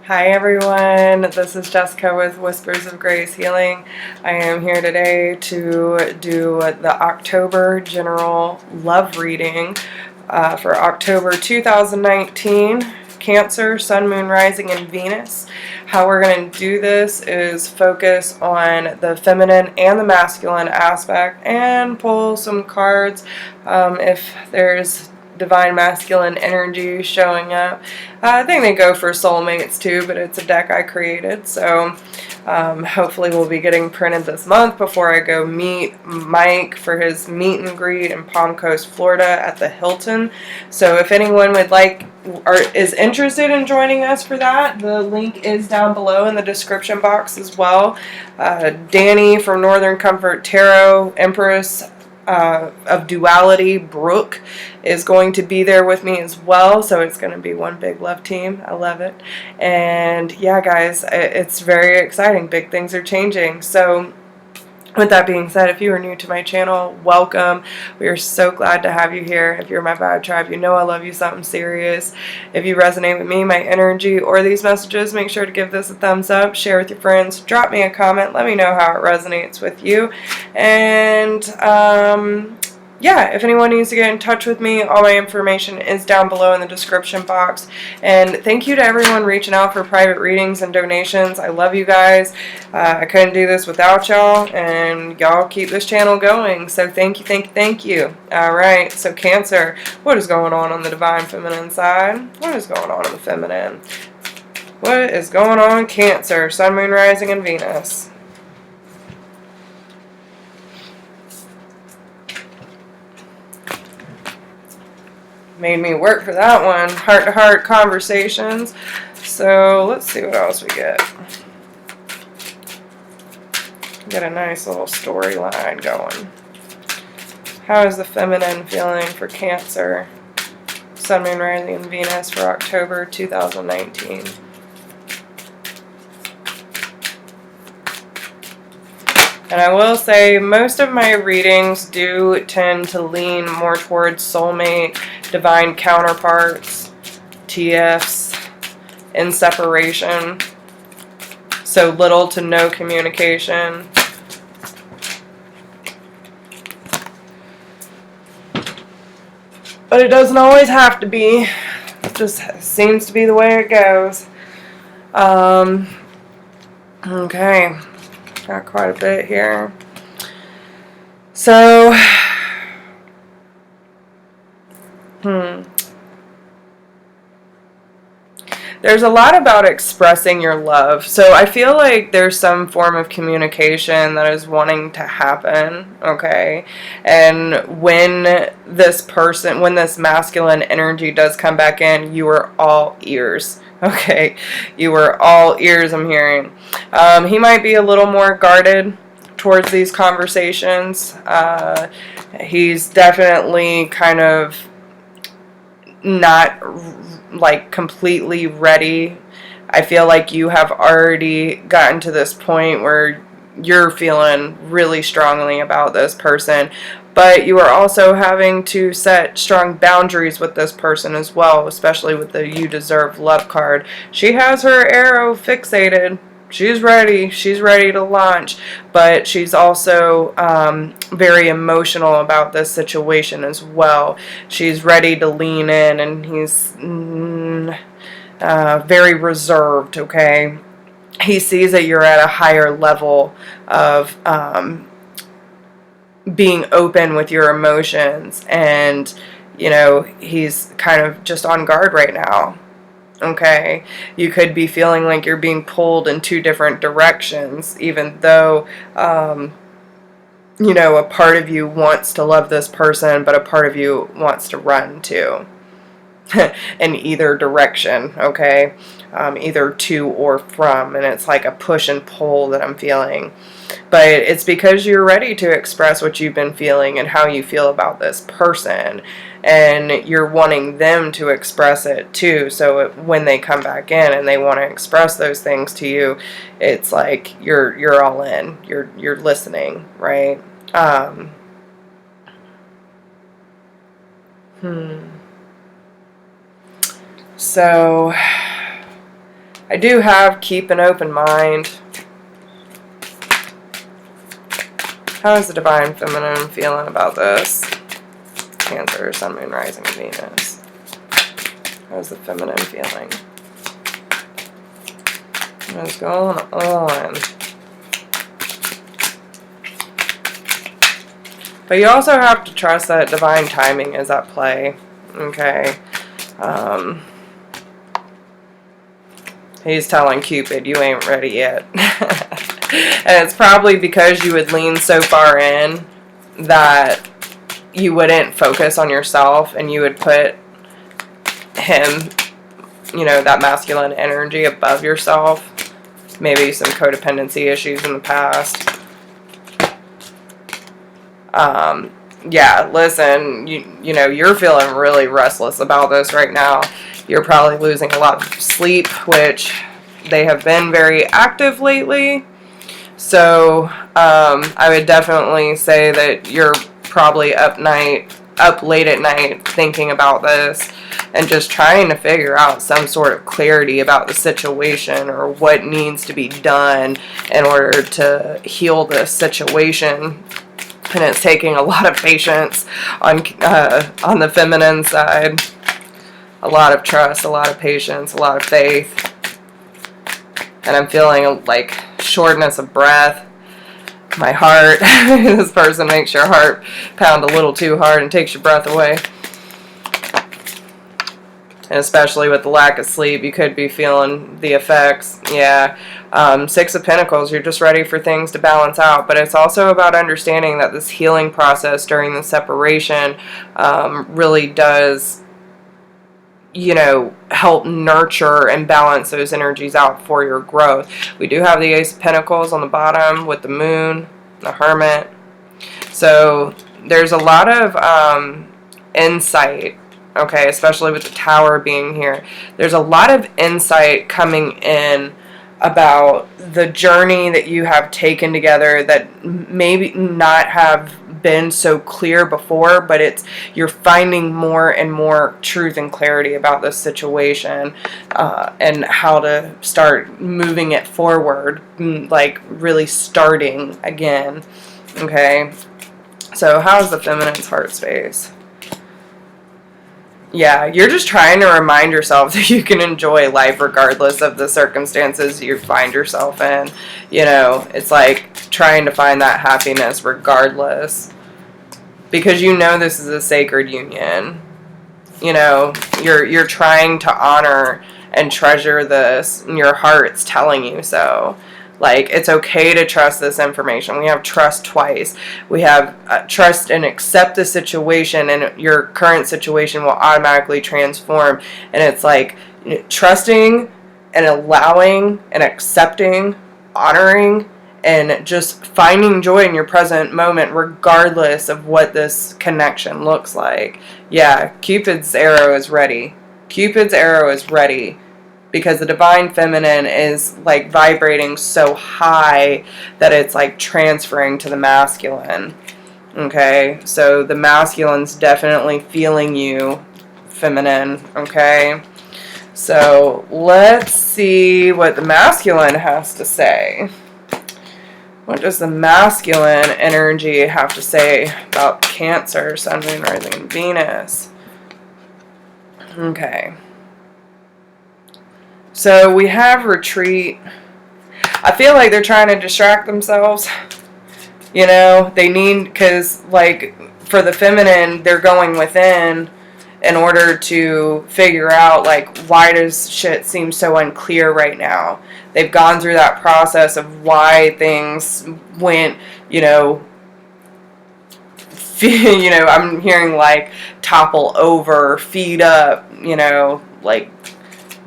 Hi everyone, this is Jessica with Whispers of Grace Healing. I am here today to do the October general love reading for October 2019, Cancer, Sun, Moon, Rising, and Venus. How we're going to do this is focus on the feminine and the masculine aspect and pull some cards if there's divine masculine energy showing up. I think they go for soulmates too, but it's a deck I created, so hopefully we'll be getting printed this month before I go meet Mike for his meet and greet in Palm Coast, Florida at the Hilton. So if anyone would like or is interested in joining us for that, the link is down below in the description box as well. Danny from Northern Comfort Tarot, Empress of Duality, Brooke, is going to be there with me as well, so it's going to be one big love team. I love it. And yeah, guys, it's very exciting. Big things are changing. So with that being said, if you are new to my channel, welcome. We are so glad to have you here. If you're my vibe tribe, you know I love you something serious. If you resonate with me, my energy, or these messages, make sure to give this a thumbs up, share with your friends, drop me a comment, let me know how it resonates with you. And yeah, if anyone needs to get in touch with me, all my information is down below in the description box. And thank you to everyone reaching out for private readings and donations. I love you guys. I couldn't do this without y'all, and y'all keep this channel going. So thank you, thank you, thank you. All right, so Cancer, what is going on the divine feminine side? What is going on in the feminine? What is going on, Cancer, Sun, Moon, Rising, and Venus? Made me work for that one. Heart-to-heart conversations. So let's see what else we get. Get a nice little storyline going. How is the feminine feeling for Cancer, Sun, Moon, Rising, and Venus for October 2019? And I will say most of my readings do tend to lean more towards soulmate, divine counterparts, TFs, in separation. So little to no communication. But it doesn't always have to be. It just seems to be the way it goes. Okay. Got quite a bit here. So, there's a lot about expressing your love. So I feel like there's some form of communication that is wanting to happen, okay? And when this masculine energy does come back in, you are all ears. Okay, you are all ears, I'm hearing. He might be a little more guarded towards these conversations. He's definitely kind of not like completely ready. I feel like you have already gotten to this point where you're feeling really strongly about this person, but you are also having to set strong boundaries with this person as well, especially with the You Deserve Love card. She has her arrow fixated. She's ready to launch, but she's also very emotional about this situation as well. She's ready to lean in, and he's very reserved, okay? He sees that you're at a higher level of being open with your emotions, and you know, he's kind of just on guard right now. Okay, you could be feeling like you're being pulled in two different directions, even though you know, a part of you wants to love this person, but a part of you wants to run too. In either direction, okay? Either to or from, and it's like a push and pull that I'm feeling. But it's because you're ready to express what you've been feeling and how you feel about this person, and you're wanting them to express it too. So when they come back in and they want to express those things to you, it's like you're all in. You're listening, right? So I do have keep an open mind. How is the Divine Feminine feeling about this? Cancer, Sun, Moon, Rising, Venus. How's the feminine feeling? What's going on? But you also have to trust that divine timing is at play. Okay. He's telling Cupid, you ain't ready yet. And it's probably because you would lean so far in that you wouldn't focus on yourself and you would put him, you know, that masculine energy above yourself. Maybe some codependency issues in the past. Yeah, listen, you know, you're feeling really restless about this right now. You're probably losing a lot of sleep, which they have been very active lately. So, I would definitely say that you're probably up late at night thinking about this and just trying to figure out some sort of clarity about the situation or what needs to be done in order to heal this situation. And it's taking a lot of patience on the feminine side. A lot of trust, a lot of patience, a lot of faith. And I'm feeling like shortness of breath. My heart. This person makes your heart pound a little too hard and takes your breath away. And especially with the lack of sleep, you could be feeling the effects. Yeah. Six of Pentacles, you're just ready for things to balance out. But it's also about understanding that this healing process during the separation really does, you know, help nurture and balance those energies out for your growth. We do have the Ace of Pentacles on the bottom with the Moon, the Hermit. So there's a lot of insight. Okay, especially with the Tower being here. There's a lot of insight coming in about the journey that you have taken together that maybe not have been so clear before, but you're finding more and more truth and clarity about this situation and how to start moving it forward, like really starting again. Okay, so how's the feminine's heart space? Yeah, you're just trying to remind yourself that you can enjoy life regardless of the circumstances you find yourself in. You know, it's like trying to find that happiness regardless. Because you know this is a sacred union. You know, you're trying to honor and treasure this, and your heart's telling you so. Like, it's okay to trust this information. We have trust twice. We have trust and accept the situation, and your current situation will automatically transform. And it's like trusting and allowing and accepting, honoring, and just finding joy in your present moment regardless of what this connection looks like. Yeah, Cupid's arrow is ready. Cupid's arrow is ready. Because the divine feminine is like vibrating so high that it's like transferring to the masculine. Okay, so the masculine's definitely feeling you, feminine. Okay, so let's see what the masculine has to say. What does the masculine energy have to say about Cancer, Sun, Moon, Rising, and Venus? Okay. So we have retreat. I feel like they're trying to distract themselves. You know, they need, because like for the feminine, they're going within in order to figure out like, why does shit seem so unclear right now? They've gone through that process of why things went, you know, I'm hearing like topple over, feed up, you know, like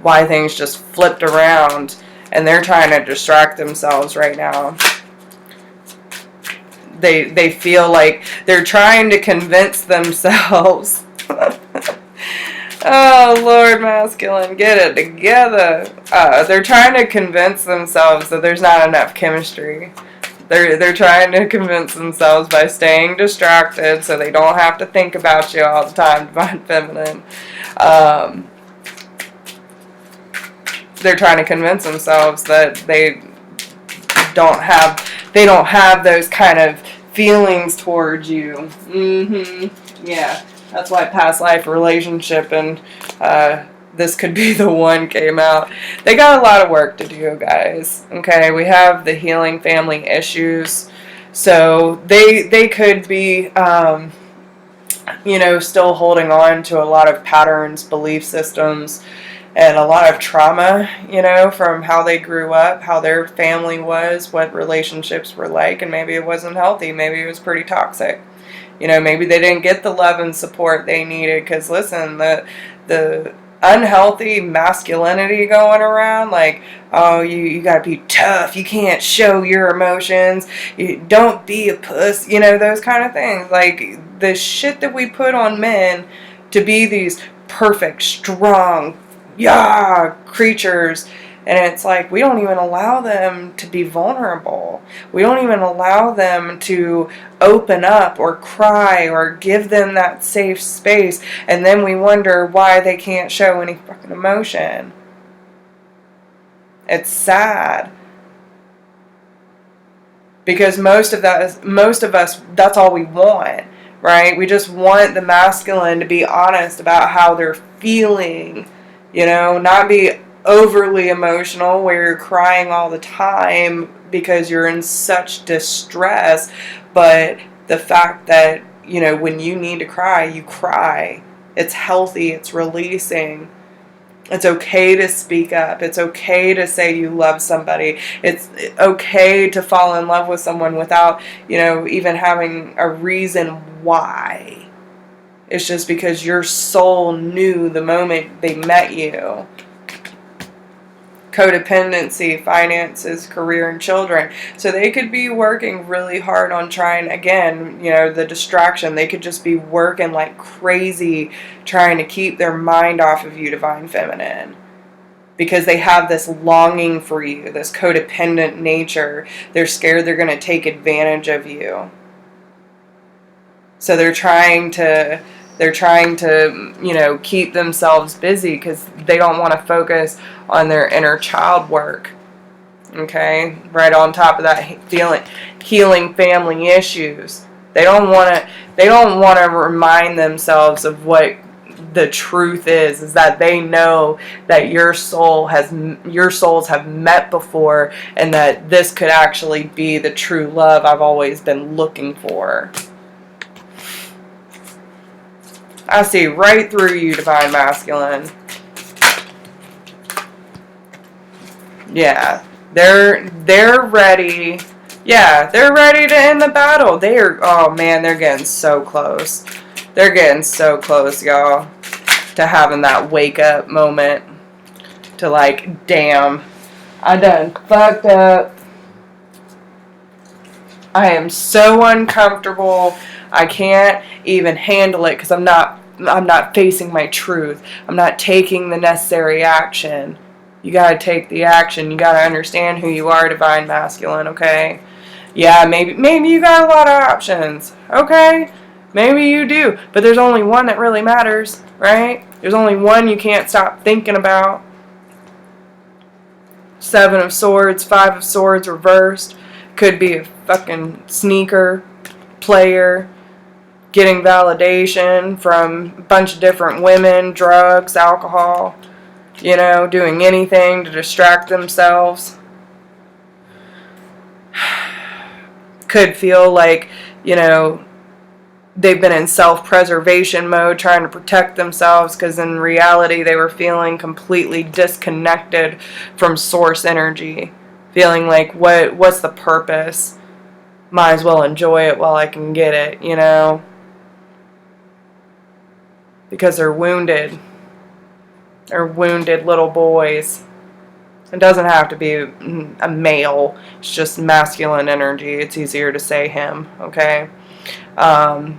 why things just flipped around, and they're trying to distract themselves right now. They feel like they're trying to convince themselves. Oh, Lord masculine, get it together. They're trying to convince themselves that there's not enough chemistry. They're trying to convince themselves by staying distracted so they don't have to think about you all the time, divine feminine. they're trying to convince themselves that they don't have those kind of feelings towards you. Yeah, that's why past life relationship and this could be the one came out. They got a lot of work to do, guys. Okay, we have the healing family issues, so they could be still holding on to a lot of patterns, belief systems, and a lot of trauma, from how they grew up, how their family was, what relationships were like, and maybe it wasn't healthy, maybe it was pretty toxic. Maybe they didn't get the love and support they needed, because listen, the unhealthy masculinity going around, like, oh, you gotta be tough, you can't show your emotions, you don't be a puss, those kind of things, like the shit that we put on men to be these perfect, strong, creatures. And it's like, we don't even allow them to be vulnerable. We don't even allow them to open up or cry or give them that safe space. And then we wonder why they can't show any fucking emotion. It's sad. Because most of us, that's all we want, right? We just want the masculine to be honest about how they're feeling, not be overly emotional where you're crying all the time because you're in such distress. But the fact that, when you need to cry, you cry. It's healthy, it's releasing. It's okay to speak up. It's okay to say you love somebody. It's okay to fall in love with someone without, even having a reason why. It's just because your soul knew the moment they met you. Codependency, finances, career, and children. So they could be working really hard on trying, again, the distraction. They could just be working like crazy trying to keep their mind off of you, Divine Feminine. Because they have this longing for you, this codependent nature. They're scared they're going to take advantage of you. So they're trying to, keep themselves busy because they don't want to focus on their inner child work. Okay? Right on top of that, healing family issues. They don't want to remind themselves of what the truth is that they know that your souls have met before, and that this could actually be the true love I've always been looking for. I see right through you, Divine Masculine. Yeah, they're ready. Yeah, they're ready to end the battle. Oh man, they're getting so close. They're getting so close, y'all, to having that wake up moment. To like, damn, I done fucked up. I am so uncomfortable. I can't even handle it because I'm not facing my truth. I'm not taking the necessary action. You gotta take the action. You gotta understand who you are, Divine Masculine, okay? Yeah, maybe you got a lot of options, okay? Maybe you do, but there's only one that really matters, right? There's only one you can't stop thinking about. 7 of Swords, 5 of Swords reversed. Could be a fucking sneaker, player, getting validation from a bunch of different women, drugs, alcohol, doing anything to distract themselves. Could feel like, they've been in self-preservation mode, trying to protect themselves, because in reality they were feeling completely disconnected from source energy. Feeling like, what's the purpose? Might as well enjoy it while I can get it, Because they're wounded. They're wounded little boys. It doesn't have to be a male. It's just masculine energy. It's easier to say him, okay? But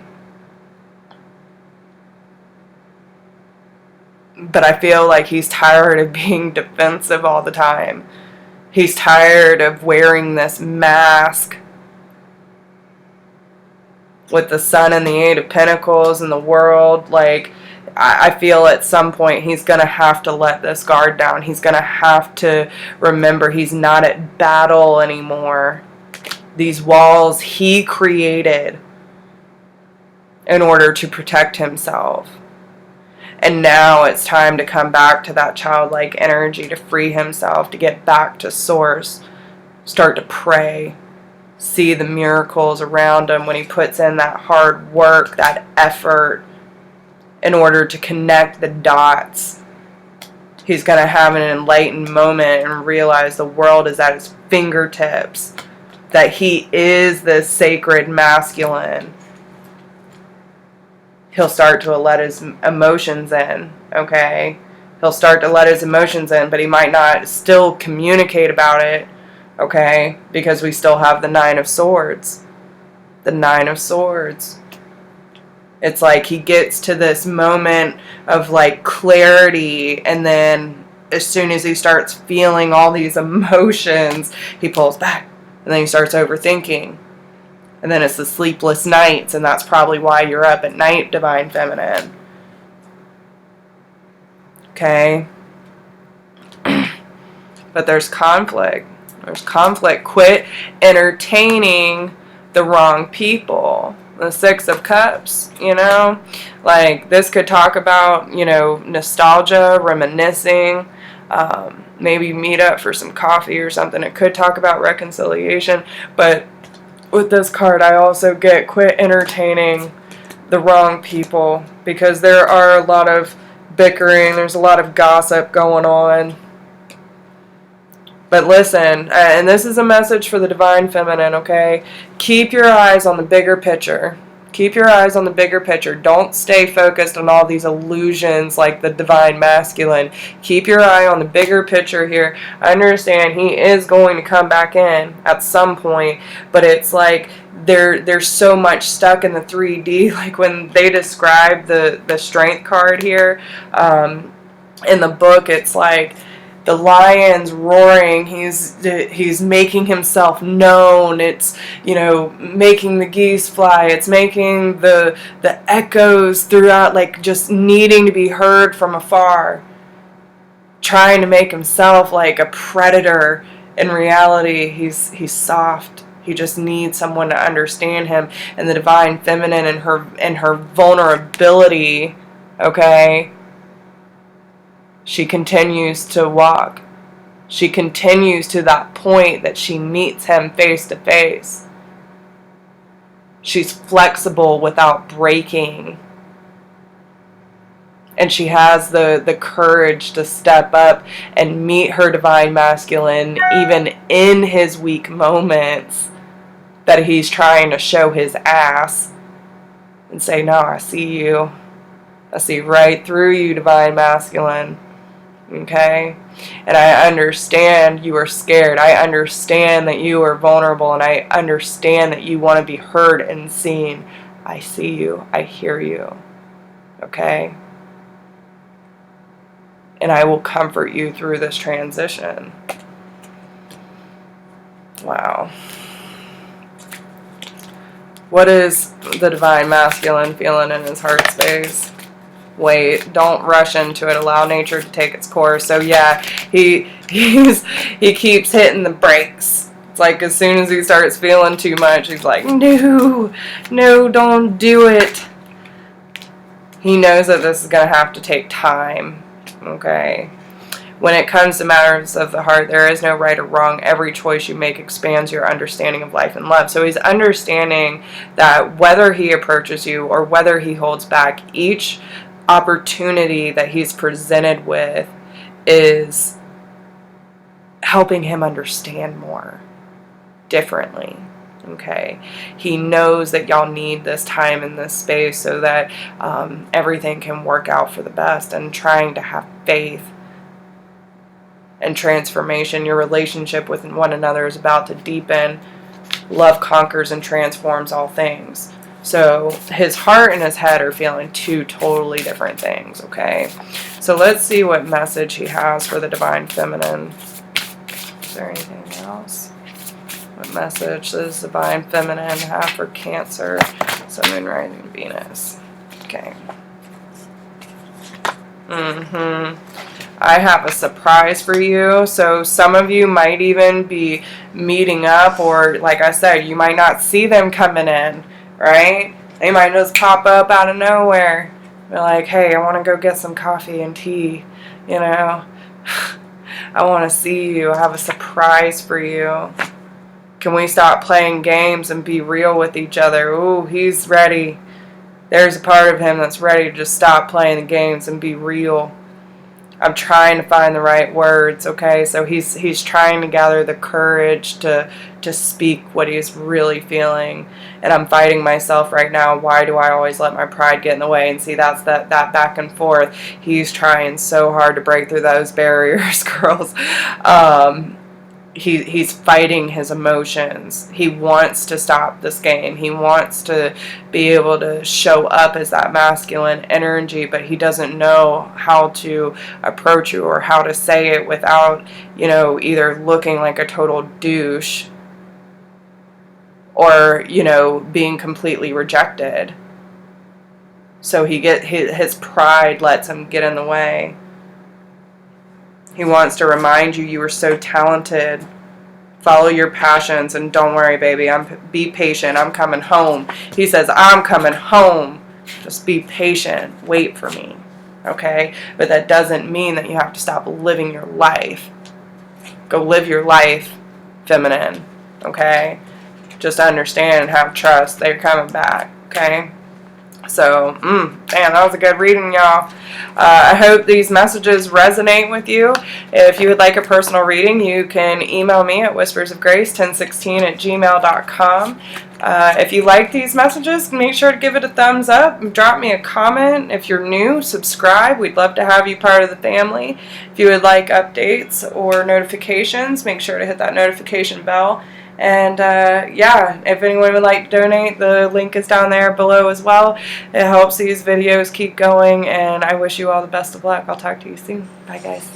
I feel like he's tired of being defensive all the time. He's tired of wearing this mask with the Sun and the 8 of Pentacles and the World. Like, I feel at some point he's going to have to let this guard down. He's going to have to remember he's not at battle anymore. These walls he created in order to protect himself. And now it's time to come back to that childlike energy, to free himself, to get back to source, start to pray, see the miracles around him when he puts in that hard work, that effort, in order to connect the dots. He's going to have an enlightened moment and realize the world is at his fingertips, that he is this sacred masculine. He'll start to let his emotions in, okay? He'll start to let his emotions in, but he might not still communicate about it, okay? Because we still have the Nine of Swords. The Nine of Swords. It's like he gets to this moment of like clarity, and then as soon as he starts feeling all these emotions, he pulls back, and then he starts overthinking. And then it's the sleepless nights, and that's probably why you're up at night, Divine Feminine. Okay? But there's conflict. There's conflict. Quit entertaining the wrong people. The Six of Cups, you know? Like, this could talk about, you know, nostalgia, reminiscing, maybe meet up for some coffee or something. It could talk about reconciliation, but with this card, I also get quit entertaining the wrong people, because there are a lot of bickering, there's a lot of gossip going on. But listen, and this is a message for the Divine Feminine, okay? Keep your eyes on the bigger picture. Keep your eyes on the bigger picture. Don't stay focused on all these illusions like the Divine Masculine. Keep your eye on the bigger picture here. I understand he is going to come back in at some point, but it's like there's so much stuck in the 3D. Like when they describe the Strength card here in the book, it's like the lion's roaring, he's making himself known, it's, you know, making the geese fly, it's making the echoes throughout, like just needing to be heard from afar, trying to make himself like a predator. In reality, he's soft. He just needs someone to understand him. And the Divine Feminine and her vulnerability, okay, she continues to walk. She continues to that point that she meets him face to face. She's flexible without breaking. And she has the courage to step up and meet her Divine Masculine even in his weak moments that he's trying to show his ass, and say, no, I see you. I see right through you, Divine Masculine. Okay? And I understand you are scared. I understand that you are vulnerable, and I understand that you want to be heard and seen. I see you. I hear you. Okay? And I will comfort you through this transition. Wow. What is the Divine Masculine feeling in his heart space? Wait, don't rush into it. Allow nature to take its course. So yeah, he keeps hitting the brakes. It's like as soon as he starts feeling too much, he's like, no, don't do it. He knows that this is going to have to take time. Okay? When it comes to matters of the heart, there is no right or wrong. Every choice you make expands your understanding of life and love. So he's understanding that whether he approaches you or whether he holds back, each opportunity that he's presented with is helping him understand more differently. Okay, he knows that y'all need this time in this space so that everything can work out for the best, and trying to have faith and transformation. Your relationship with one another is about to deepen. Love conquers and transforms all things. So his heart and his head are feeling two totally different things, okay? So let's see what message he has for the Divine Feminine. Is there anything else? What message does Divine Feminine have for Cancer, Sun, Moon, Rising, Venus? Okay. I have a surprise for you. So some of you might even be meeting up, or like I said, you might not see them coming in, right? They might just pop up out of nowhere. They're like, hey, I want to go get some coffee and tea, you know. I want to see you. I have a surprise for you. Can we stop playing games and be real with each other? Ooh, he's ready. There's a part of him that's ready to just stop playing the games and be real. I'm trying to find the right words, okay? So he's trying to gather the courage to speak what he's really feeling. And I'm fighting myself right now. Why do I always let my pride get in the way? And see, that's that back and forth. He's trying so hard to break through those barriers, girls. He's fighting his emotions. He wants to stop this game. He wants to be able to show up as that masculine energy, but he doesn't know how to approach you or how to say it without, you know, either looking like a total douche or, you know, being completely rejected. So his pride lets him get in the way. He wants to remind you you are so talented. Follow your passions and don't worry, baby. Be patient. I'm coming home. He says, I'm coming home. Just be patient. Wait for me. Okay? But that doesn't mean that you have to stop living your life. Go live your life, feminine. Okay? Just understand and have trust. They're coming back. Okay? So, damn, that was a good reading, y'all. I hope these messages resonate with you. If you would like a personal reading, you can email me at whispersofgrace1016@gmail.com. If you like these messages, make sure to give it a thumbs up. Drop me a comment. If you're new, subscribe. We'd love to have you part of the family. If you would like updates or notifications, make sure to hit that notification bell. And yeah, if anyone would like to donate, the link is down there below as well. It helps these videos keep going, and I wish you all the best of luck. I'll talk to you soon. Bye, guys.